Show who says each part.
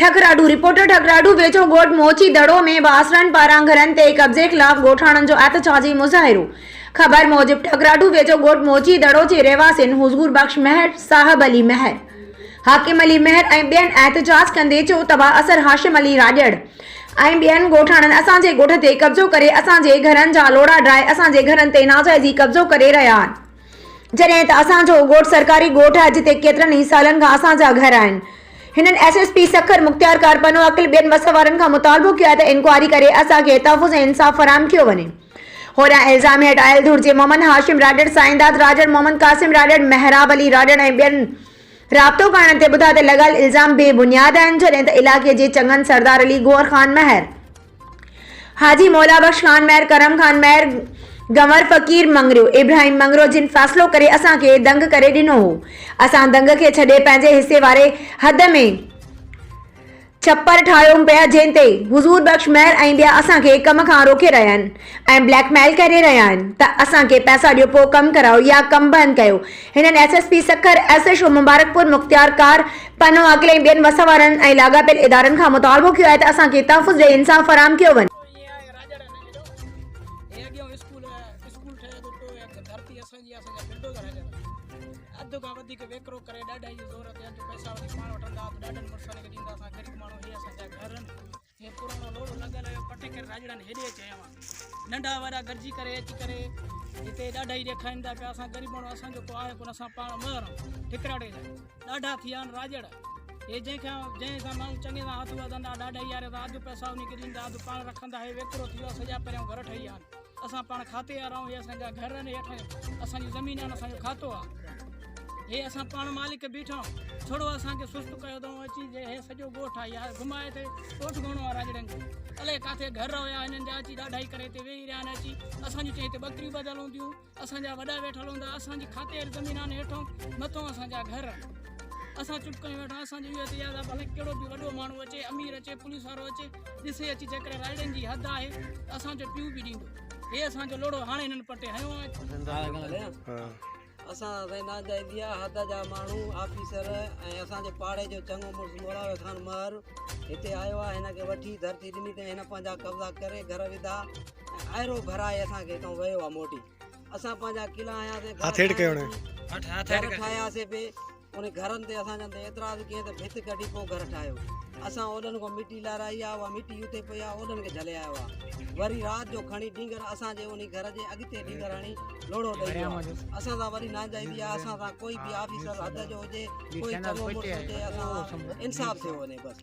Speaker 1: ठकराडू reporter ठकराडू वेझो ॻोठ मोची दड़ो में बासरनि पारां घरनि ते कब्ज़े ख़िलाफ़ ॻोठाणनि जो एहतजाजी मुज़ाहिरो। ख़बर मूजिब ठकराडू वेझो ॻोठ मोची दड़ो जे रहवासियुनि हुज़ूर बख्श महर, साहिब अली महर, हाकिम अली महर ऐं ॿियनि एहतजाज कंदे चयो त असर हाशिम अली राजड़ ऐं ॿियनि ॻोठाणनि असांजे ॻोठ ते कब्ज़ो करे असांजे घरनि जा लोड़ा ड्राए असांजे घरनि ते नाजाइज़ी कब्ज़ो करे रहिया आहिनि, जॾहिं त असांजो ॻोठ सरकारी ॻोठ आहे जिते केतिरनि ई सालनि खां असांजा घर आहिनि। हिननि एसएसपी सखर मुख्तियार कारपनो अकिल ॿियनि वसवारनि खां मुतालबो कयो आहे त इंक्वायरी करे असांखे तहफ़ुज़ ऐं इंसाफ़ फराहम कयो वञे। होॾां इल्ज़ाम हटायल धुर्जे मोहम्मद हाशिम राजड़, साईंदाद राजड़, मोहम्मद कासिम राजड़, मेहराब अली राजड़ ऐं ॿियनि राब्तो करण ते ॿुधा त लॻल इल्ज़ाम बेबुनियाद आहिनि, जॾहिं त इलाइक़े जे चङनि सरदार अली, गोहर खान महर, हाजी मौला बख्श खान महर, करम खान महर, गंवर फ़कीर मंगरियो, इब्राहिम मंगरियो जिन फ़ैसिलो करे असांखे दंग करे ॾिनो हो। असां दंग खे छॾे पंहिंजे हिसे वारे हद में छप्पर ठाहियूं पिया जंहिं ते हुज़ूर बख्श महर ऐं ॿिया असांखे कम खां रोके रहिया आहिनि ऐं ब्लैकमेल करे रहिया आहिनि त असांखे पैसा ॾियो पोइ कमु करायो या कमु बंदि कयो। हिननि एसएसपी सखर, एसएचओ मुबारकपुर, मुख्तियार कार पनो अकिल ऐं ॿियनि वसवारनि ऐं लाॻापियल इदारनि खां मुतालबो कयो आहे त असांखे तहफ़ुज़ ॾे इंसाफ़ फराहम कयो वञे।
Speaker 2: अधु खां वधीक वेकिरो करे ॾाढा ई ज़ोर ते अधु पैसा वठी पाण वठंदा ॾाढनि मुड़ुसनि खे ॾींदा। असां ग़रीब माण्हू इहे असांजा घर हे पुराणो लोड़ो लॻल हुयो पटे करे राजड़नि हेॾे चयो नंढा वॾा गॾिजी करे अची करे हिते ॾाढा ई ॾेखारीनि था पिया। असां ग़रीब माण्हू असांजो को आहे कोन, असां पाण मर ठिकराड़े जा ॾाढा थी विया आहिनि राजड़ हे जंहिंसां माण्हू चङे सां हथ वधंदा ॾाढा ई यार अधु पैसा उनखे ॾींदा अधु पाण रखंदा। हे वेकिरो थी वियो आहे, सॼा पहिरियों घर ठही विया आहिनि, असां पाण खाते वारा आहियूं, हे असांजा घर आहिनि, हेठि असांजी ज़मीन आहिनि, असांजो खातो आहे, हे असां पाण मालिक बीठा आहियूं। थोरो असांखे सुस्तु कयो अथऊं अची जे हे सॼो ॻोठ आहे यार घुमाए ते ॻोठ घणो आहे राजड़नि खे, अलाए किथे घर हुया हिननि जा अची ॾाढा ई करे हिते वेही रहिया आहिनि। अची असांजूं चई हिते ॿकरियूं ॿधल हूंदियूं, असांजा वॾा वेठल हूंदा, असांजी खाते वारी ज़मीन आहिनि, हेठो मथां असांजा घर, असां चुप कयूं वेठा। असांजो इहो तयार आहे भले कहिड़ो बि वॾो माण्हू अचे, अमीर अचे, पुलिस वारो अचे, ॾिसे अची जेकॾहिं राजड़नि जी हद आहे असांजो पियूं बि ॾींदो। हे असांजो लोड़ो हाणे हिननि पटे हयो आहे।
Speaker 3: असां नाजाइज़ी हद जा माण्हू ऑफिसर ऐं असांजे पाड़े जो चङो मुड़ुसु मोलावे खान महर हिते आयो आहे, हिनखे वठी धरती ॾिनी अथई, हिन पंहिंजा कब्ज़ा करे घर विधा ऐं आयरो भराए असांखे हितां वियो आहे मोटी। असां पंहिंजा किला आयासीं, ठाहियासीं पे उन घरनि ते असां चवंदे एतिराज़ कयईं त भित कढी पोइ घर ठाहियो। असां ओॾनि खां मिटी लाराई आहे, उहा मिटी उते पई आहे, ओॾनि खे झले आयो आहे। वरी राति जो खणी ढींगर असांजे उन घर जे अॻिते ढींगर हणी लोड़ो ॾेई वियो आहे। असां सां वरी नाजाइज़ी आहे, असां सां कोई बि ऑफिसर हद जो हुजे, कोई चङो मुड़ुसु हुजे, असां इंसाफ़ थियो वञे बसि।